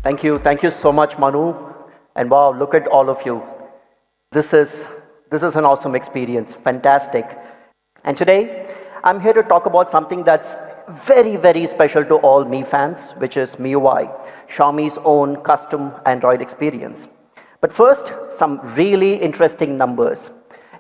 Thank you so much, Manu. And wow, look at all of you. This is this is an awesome experience. Fantastic. And today, I'm here to talk about something that's very, very special to all Mi fans, which is MIUI, Xiaomi's own custom Android experience. But first, some really interesting numbers.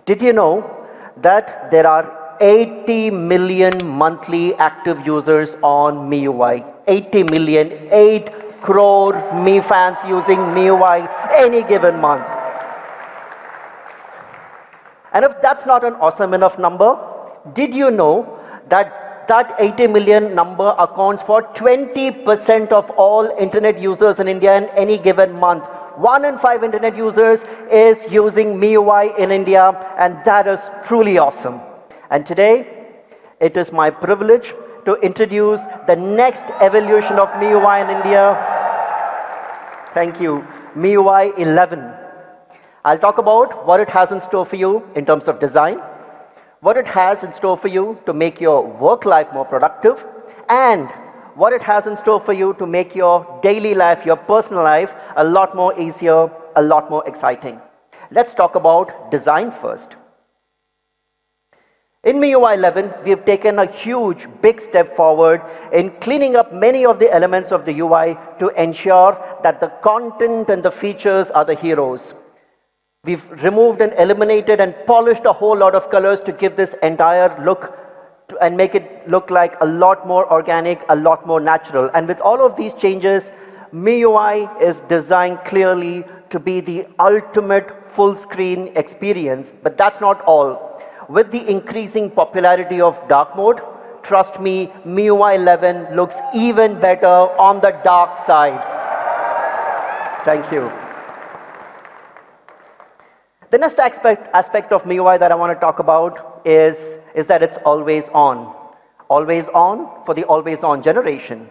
Did you know that there are 80 million monthly active users on MIUI? 80 million, 8 crore Mi fans using MIUI any given month. And if that's not an awesome enough number, did you know that that 80 million number accounts for 20% of all internet users in India in any given month? 1 in 5 internet users is using MIUI in India, and that is truly awesome. And today, it is my privilege to introduce the next evolution of MIUI in India. Thank you, MIUI 11. I'll talk about what it has in store for you in terms of design, what it has in store for you to make your work life more productive, and what it has in store for you to make your daily life, your personal life, a lot more easier, a lot more exciting. Let's talk about design first. In MIUI 11, we have taken a huge, big step forward in cleaning up many of the elements of the UI to ensure that the content and the features are the heroes. We've removed and eliminated and polished a whole lot of colors to give this entire look and make it look like a lot more organic, a lot more natural. And with all of these changes, MIUI is designed clearly to be the ultimate full screen experience. But that's not all. With the increasing popularity of dark mode, trust me, MIUI 11 looks even better on the dark side. Thank you. The next aspect of MIUI that I want to talk about is that it's always on. Always on for the always on generation.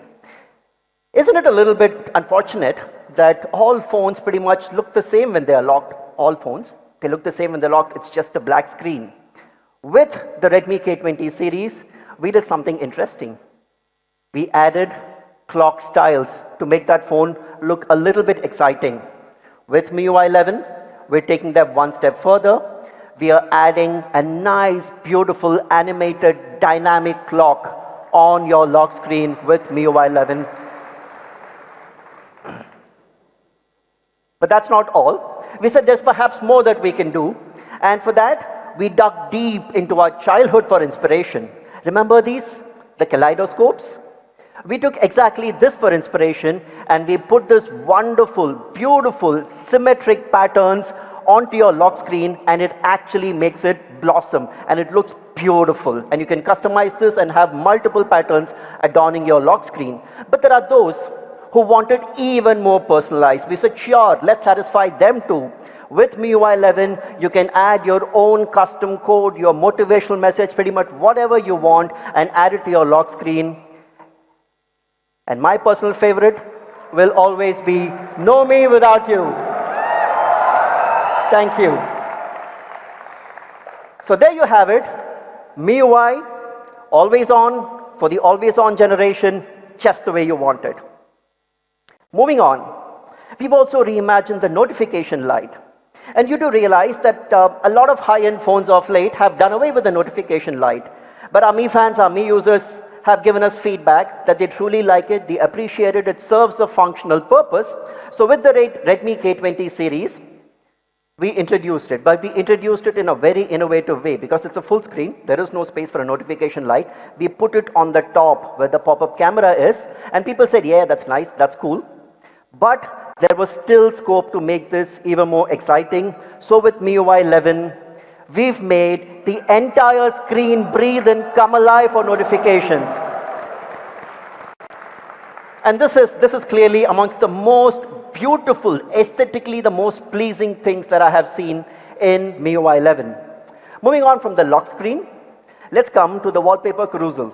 Isn't it a little bit unfortunate that all phones pretty much look the same when they are locked? All phones, they look the same when they're locked. It's just a black screen. With the Redmi K20 series, we did something interesting. We added clock styles to make that phone look a little bit exciting. With MIUI 11, we're taking that one step further. We are adding a nice, beautiful, animated, dynamic clock on your lock screen with MIUI 11. But that's not all. We said there's perhaps more that we can do. And for that, we dug deep into our childhood for inspiration. Remember these? The kaleidoscopes? We took exactly this for inspiration, and we put this wonderful, beautiful, symmetric patterns onto your lock screen, and it actually makes it blossom, and it looks beautiful. And you can customize this and have multiple patterns adorning your lock screen. But there are those who want it even more personalized. We said, sure, let's satisfy them too. With MIUI 11, you can add your own custom code, your motivational message, pretty much whatever you want, and add it to your lock screen. And my personal favorite will always be "No Me Without You." Thank you. So there you have it. MIUI, always on for the always on generation, just the way you want it. Moving on, we've also reimagined the notification light. And you do realize that a lot of high-end phones of late have done away with the notification light. But our Mi fans, our Mi users, have given us feedback that they truly like it, they appreciate it, it serves a functional purpose. So with the Redmi K20 series, we introduced it, but we introduced it in a very innovative way because it's a full screen, there is no space for a notification light. We put it on the top where the pop-up camera is, and people said, yeah, that's nice, that's cool. But there was still scope to make this even more exciting. So with MIUI 11, we've made the entire screen breathe and come alive for notifications. And this is clearly amongst the most beautiful, aesthetically the most pleasing things that I have seen in MIUI 11. Moving on from the lock screen, let's come to the wallpaper carousel.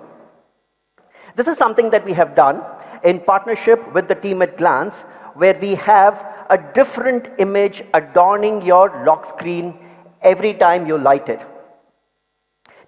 This is something that we have done in partnership with the team at Glance, where we have a different image adorning your lock screen every time you light it.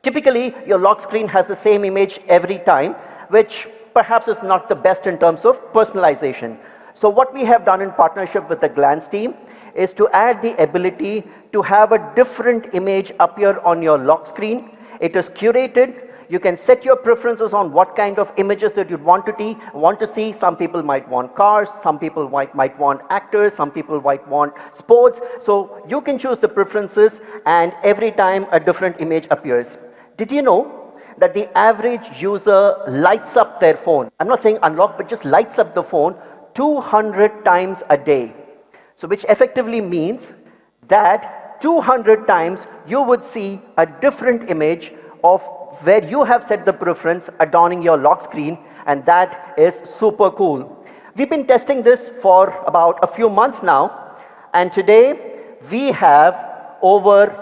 Typically, your lock screen has the same image every time, which perhaps is not the best in terms of personalization. So what we have done in partnership with the Glance team is to add the ability to have a different image appear on your lock screen. It is curated. You can set your preferences on what kind of images that you'd want to see. Some people might want cars, some people might want actors, some people might want sports. So you can choose the preferences, and every time a different image appears. Did you know that the average user lights up their phone? I'm not saying unlock, but just lights up the phone 200 times a day. So which effectively means that 200 times you would see a different image of where you have set the preference adorning your lock screen, and that is super cool. We've been testing this for about a few months now, and today we have over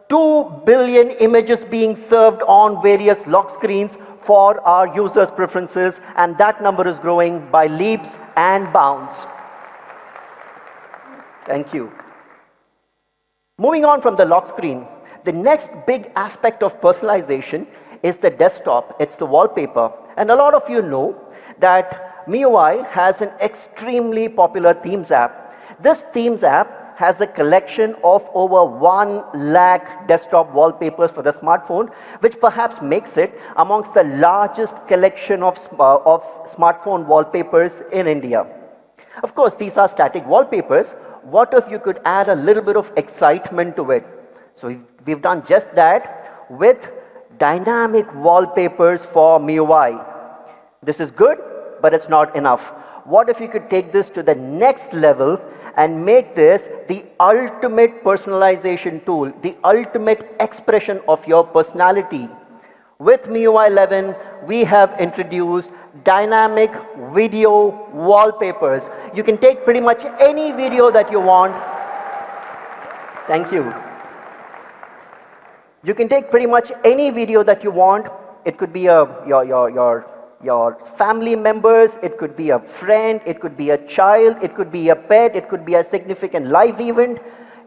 2 billion images being served on various lock screens for our users' preferences, and that number is growing by leaps and bounds. Thank you. Moving on from the lock screen, the next big aspect of personalization is the desktop. It's the wallpaper. And a lot of you know that MIUI has an extremely popular Themes app. This Themes app has a collection of over 1 lakh desktop wallpapers for the smartphone, which perhaps makes it amongst the largest collection of smartphone wallpapers in India. Of course, these are static wallpapers. What if you could add a little bit of excitement to it? So we've done just that with dynamic wallpapers for MIUI. This is good, but it's not enough. What if you could take this to the next level and make this the ultimate personalization tool, the ultimate expression of your personality? With MIUI 11, we have introduced dynamic video wallpapers. You can take pretty much any video that you want. Thank you. You can take pretty much any video that you want. It could be your family members, it could be a friend, it could be a child, it could be a pet, it could be a significant live event.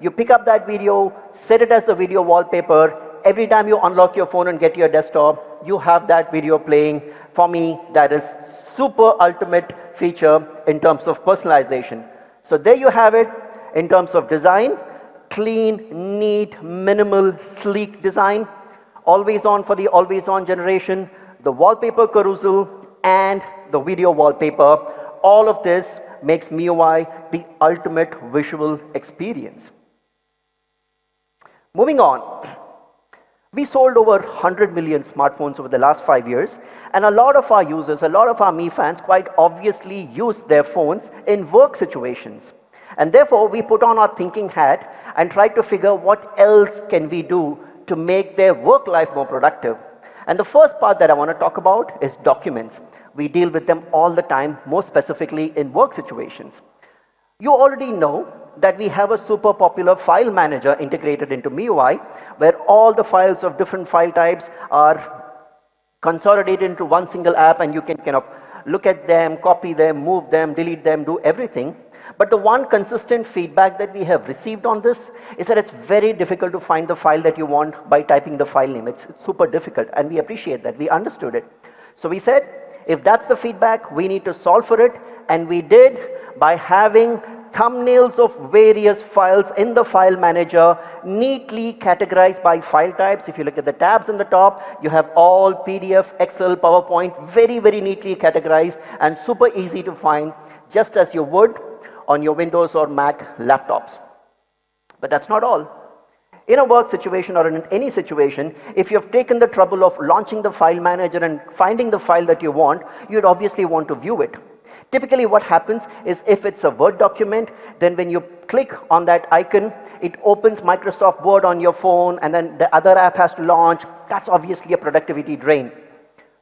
You pick up that video, set it as the video wallpaper. Every time you unlock your phone and get to your desktop, you have that video playing. For me, that is super ultimate feature in terms of personalization. So there you have it in terms of design. Clean, neat, minimal, sleek design. Always on for the always on generation. The wallpaper carousel and the video wallpaper. All of this makes MIUI the ultimate visual experience. Moving on. We sold over 100 million smartphones over the last 5 years, and a lot of our users, a lot of our Mi fans quite obviously use their phones in work situations. And therefore, we put on our thinking hat and tried to figure what else can we do to make their work life more productive. And the first part that I want to talk about is documents. We deal with them all the time, more specifically in work situations. You already know that we have a super popular file manager integrated into MIUI, where all the files of different file types are consolidated into one single app, and you can kind of look at them, copy them, move them, delete them, do everything. But the one consistent feedback that we have received on this is that it's very difficult to find the file that you want by typing the file name. It's super difficult, and we appreciate that. We understood it. So we said, if that's the feedback, we need to solve for it, and we did by having thumbnails of various files in the file manager, neatly categorized by file types. If you look at the tabs on the top, you have all PDF, Excel, PowerPoint, very, very neatly categorized and super easy to find, just as you would on your Windows or Mac laptops. But that's not all. In a work situation or in any situation, if you've taken the trouble of launching the file manager and finding the file that you want, you'd obviously want to view it. Typically what happens is, if it's a Word document, then when you click on that icon, it opens Microsoft Word on your phone, and then the other app has to launch. That's obviously a productivity drain.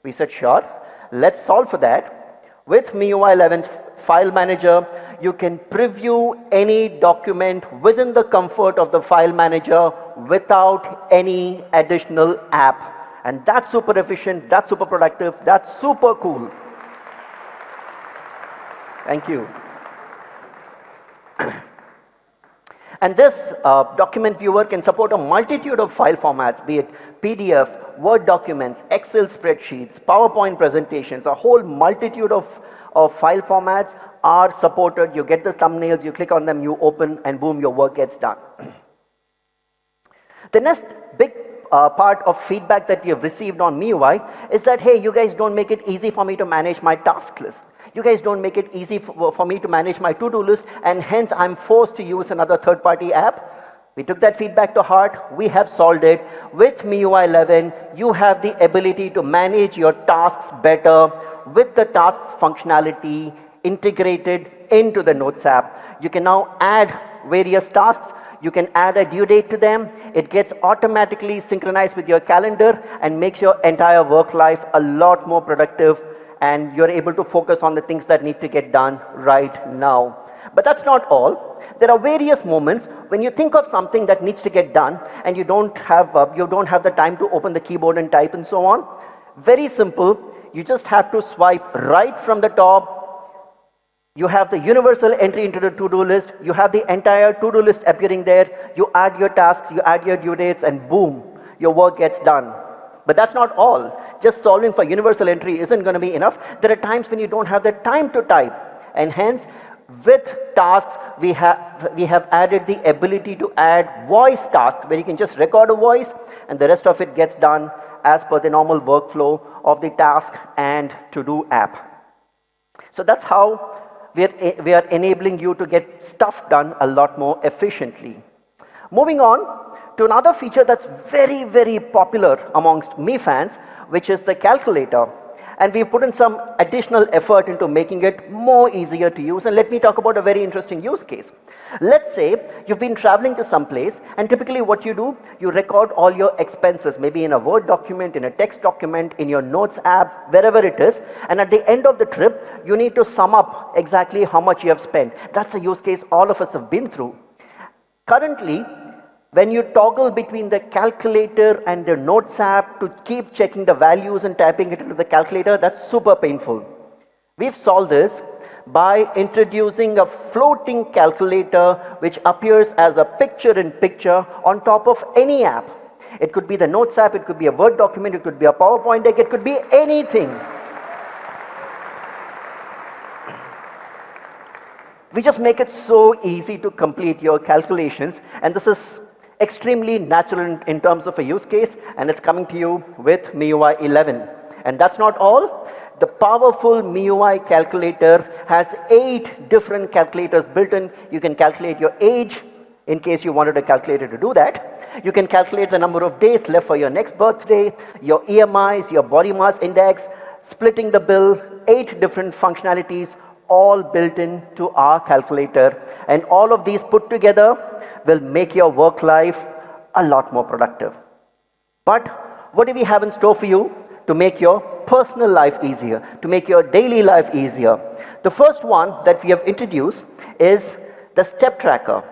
We said, sure, let's solve for that. With MIUI 11's file manager, you can preview any document within the comfort of the file manager without any additional app. And that's super efficient, that's super productive, that's super cool. Thank you. And this document viewer can support a multitude of file formats, be it PDF, Word documents, Excel spreadsheets, PowerPoint presentations, a whole multitude of of file formats are supported. You get the thumbnails, you click on them, you open, and boom, your work gets done. The next big part of feedback that we have received on MIUI is that, hey, you guys don't make it easy for me to manage my task list. You guys don't make it easy for me to manage my to-do list, and hence I'm forced to use another third-party app. We took that feedback to heart. We have solved it. With MIUI 11, you have the ability to manage your tasks better with the tasks functionality integrated into the Notes app. You can now add various tasks. You can add a due date to them. It gets automatically synchronized with your calendar and makes your entire work life a lot more productive, and you're able to focus on the things that need to get done right now. But that's not all. There are various moments when you think of something that needs to get done and you don't have the time to open the keyboard and type and so on. Very simple. You just have to swipe right from the top. You have the universal entry into the to-do list. You have the entire to-do list appearing there. You add your tasks, you add your due dates, and boom, your work gets done. But that's not all. Just solving for universal entry isn't going to be enough. There are times when you don't have the time to type, and hence with tasks, we have added the ability to add voice tasks where you can just record a voice and the rest of it gets done as per the normal workflow of the task and to-do app. So that's how we are enabling you to get stuff done a lot more efficiently. Moving on to another feature that's very, very popular amongst Mi fans, which is the calculator. And we've put in some additional effort into making it more easier to use. And let me talk about a very interesting use case. Let's say you've been traveling to some place, and typically what you do, you record all your expenses, maybe in a Word document, in a text document, in your Notes app, wherever it is. And at the end of the trip, you need to sum up exactly how much you have spent. That's a use case all of us have been through. Currently, when you toggle between the calculator and the Notes app to keep checking the values and typing it into the calculator, that's super painful. We've solved this by introducing a floating calculator which appears as a picture-in-picture on top of any app. It could be the Notes app, it could be a Word document, it could be a PowerPoint deck, it could be anything. We just make it so easy to complete your calculations, and this is extremely natural in terms of a use case, and it's coming to you with MIUI 11. And that's not all. The powerful MIUI calculator has 8 different calculators built in. You can calculate your age in case you wanted a calculator to do that. You can calculate the number of days left for your next birthday, your EMIs, your body mass index, splitting the bill, 8 different functionalities all built into our calculator. And all of these put together will make your work life a lot more productive. But what do we have in store for you to make your personal life easier, to make your daily life easier? The first one that we have introduced is the step tracker.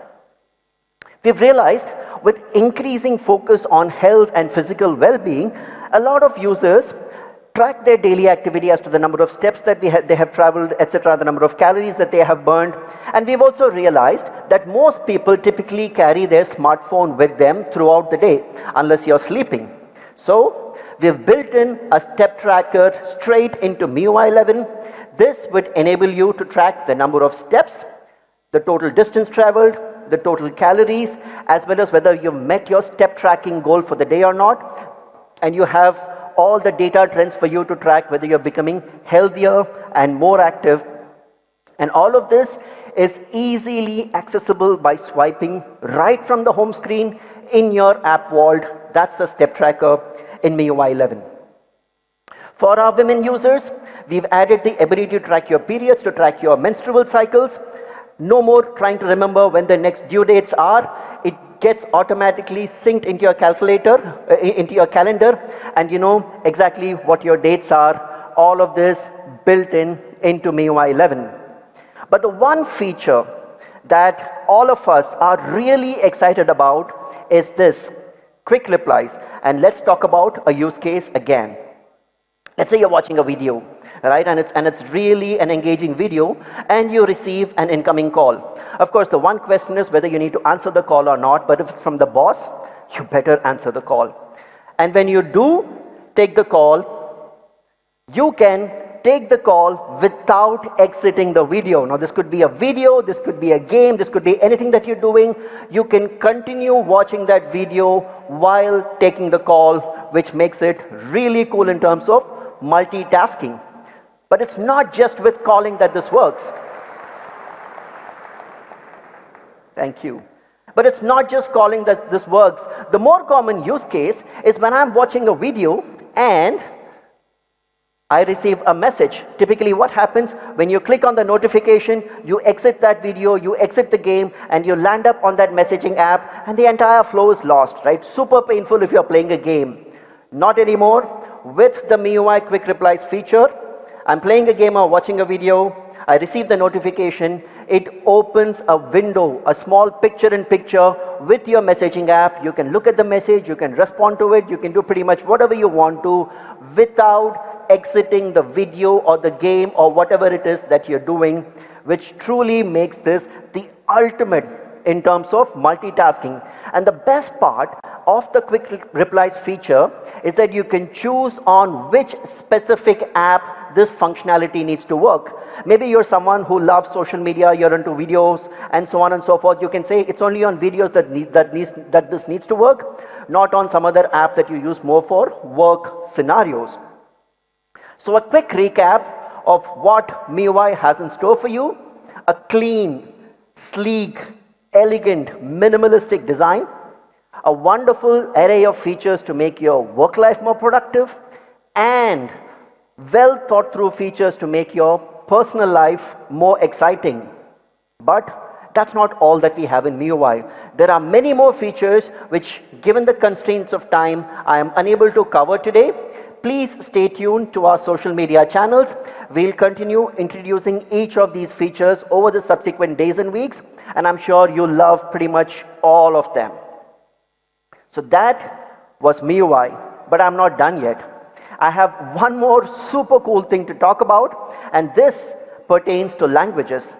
We've realized with increasing focus on health and physical well-being, a lot of users track their daily activity as to the number of steps that they have traveled, etc., the number of calories that they have burned. And we've also realized that most people typically carry their smartphone with them throughout the day, unless you're sleeping. So we've built in a step tracker straight into MIUI 11. This would enable you to track the number of steps, the total distance traveled, the total calories, as well as whether you've met your step tracking goal for the day or not. And you have all the data trends for you to track whether you're becoming healthier and more active. And all of this is easily accessible by swiping right from the home screen in your app vault. That's the step tracker in MIUI 11. For our women users, we've added the ability to track your periods, to track your menstrual cycles. No more trying to remember when the next due dates are. It gets automatically synced into your calculator, into your calendar, and you know exactly what your dates are. All of this built into MIUI 11. But the one feature that all of us are really excited about is this, quick replies. And let's talk about a use case again. Let's say you're watching a video, right, and it's really an engaging video, and you receive an incoming call. Of course, the one question is whether you need to answer the call or not, but if it's from the boss, you better answer the call. And when you do take the call, you can take the call without exiting the video. Now, this could be a video, this could be a game, this could be anything that you're doing. You can continue watching that video while taking the call, which makes it really cool in terms of multitasking. But it's not just with calling that this works. Thank you. But it's not just calling that this works. The more common use case is when I'm watching a video and I receive a message. Typically what happens when you click on the notification, you exit that video, you exit the game, and you land up on that messaging app, and the entire flow is lost, right? Super painful if you're playing a game. Not anymore. With the MIUI Quick Replies feature, I'm playing a game or watching a video, I receive the notification, it opens a window, a small picture-in-picture with your messaging app. You can look at the message, you can respond to it, you can do pretty much whatever you want to without exiting the video or the game or whatever it is that you're doing, which truly makes this the ultimate in terms of multitasking. And the best part of the Quick Replies feature is that you can choose on which specific app this functionality needs to work. Maybe you're someone who loves social media, you're into videos and so on and so forth. You can say it's only on videos that this needs to work, not on some other app that you use more for work scenarios. So a quick recap of what MIUI has in store for you: a clean, sleek, elegant, minimalistic design, a wonderful array of features to make your work life more productive, and well thought through features to make your personal life more exciting. But that's not all that we have in MIUI. There are many more features which, given the constraints of time, I am unable to cover today. Please stay tuned to our social media channels. We'll continue introducing each of these features over the subsequent days and weeks, and I'm sure you'll love pretty much all of them. So that was MIUI, but I'm not done yet. I have one more super cool thing to talk about, and this pertains to languages.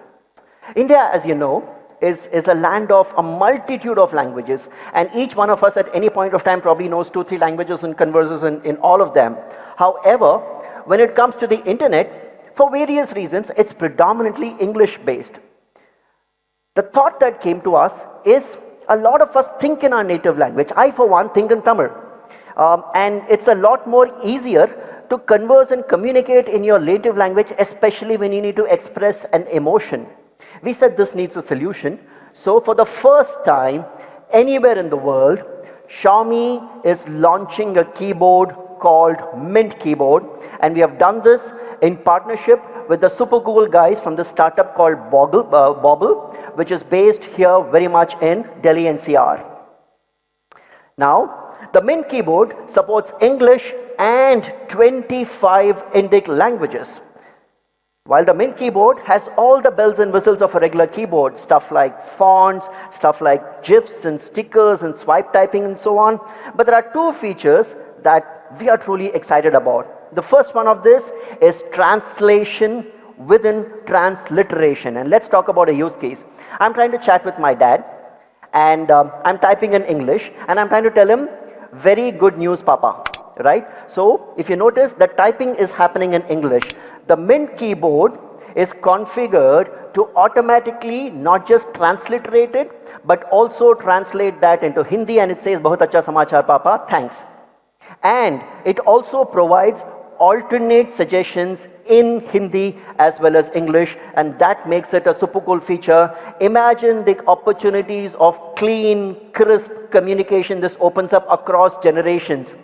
India, as you know, is a land of a multitude of languages, and each one of us at any point of time probably knows 2-3 languages and converses in all of them. However, when it comes to the internet, for various reasons, it's predominantly English-based. The thought that came to us is a lot of us think in our native language. I, for one, think in Tamil. And it's a lot more easier to converse and communicate in your native language, especially when you need to express an emotion. We said this needs a solution. So for the first time anywhere in the world, Xiaomi is launching a keyboard called Mint Keyboard. And we have done this in partnership with the super cool guys from the startup called Bobble, which is based here very much in Delhi NCR. Now, the Mint Keyboard supports English and 25 Indic languages. While the Mint Keyboard has all the bells and whistles of a regular keyboard, stuff like fonts, stuff like GIFs and stickers and swipe typing and so on. But there are two features that we are truly excited about. The first one of this is translation within transliteration. And let's talk about a use case. I'm trying to chat with my dad, and I'm typing in English, and I'm trying to tell him, very good news, Papa, right? So if you notice, the typing is happening in English. The Mint Keyboard is configured to automatically not just transliterate it, but also translate that into Hindi, and it says, Bahut acha samachar, Papa, thanks. And it also provides alternate suggestions in Hindi as well as English, and that makes it a super cool feature. Imagine the opportunities of clean, crisp communication this opens up across generations,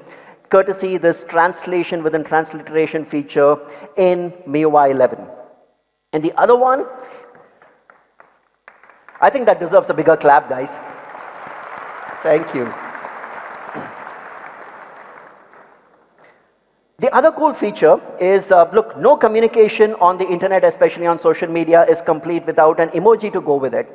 courtesy this translation within transliteration feature in MIUI 11. And the other one, I think that deserves a bigger clap, guys. Thank you. The other cool feature is, look, no communication on the internet, especially on social media, is complete without an emoji to go with it.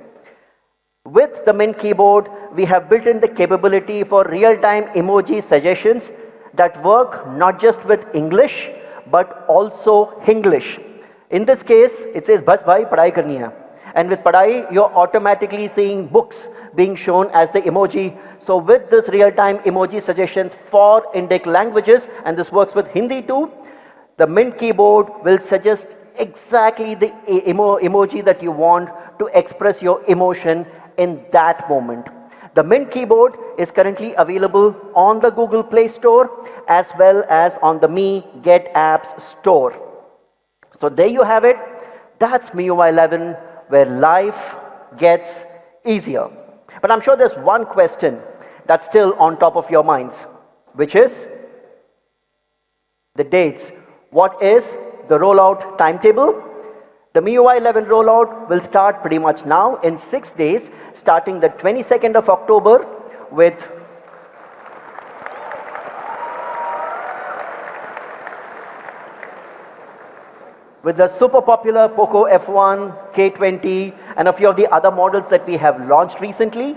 With the Mint Keyboard, we have built in the capability for real-time emoji suggestions that work not just with English, but also Hinglish. In this case, it says, Bas bhai, padhai karni hai. And with padhai, you're automatically seeing books being shown as the emoji. So with this real-time emoji suggestions for Indic languages, and this works with Hindi too, The Mint keyboard will suggest exactly the emoji that you want to express your emotion in that moment. The Mint keyboard is currently available on the Google Play Store as well as on the Mi Get Apps Store. So there you have it. That's MIUI 11, where life gets easier. But I'm sure there's one question that's still on top of your minds, which is the dates. What is the rollout timetable? The MIUI 11 rollout will start pretty much now in 6 days, starting the 22nd of October with the super popular Poco F1, K20, and a few of the other models that we have launched recently.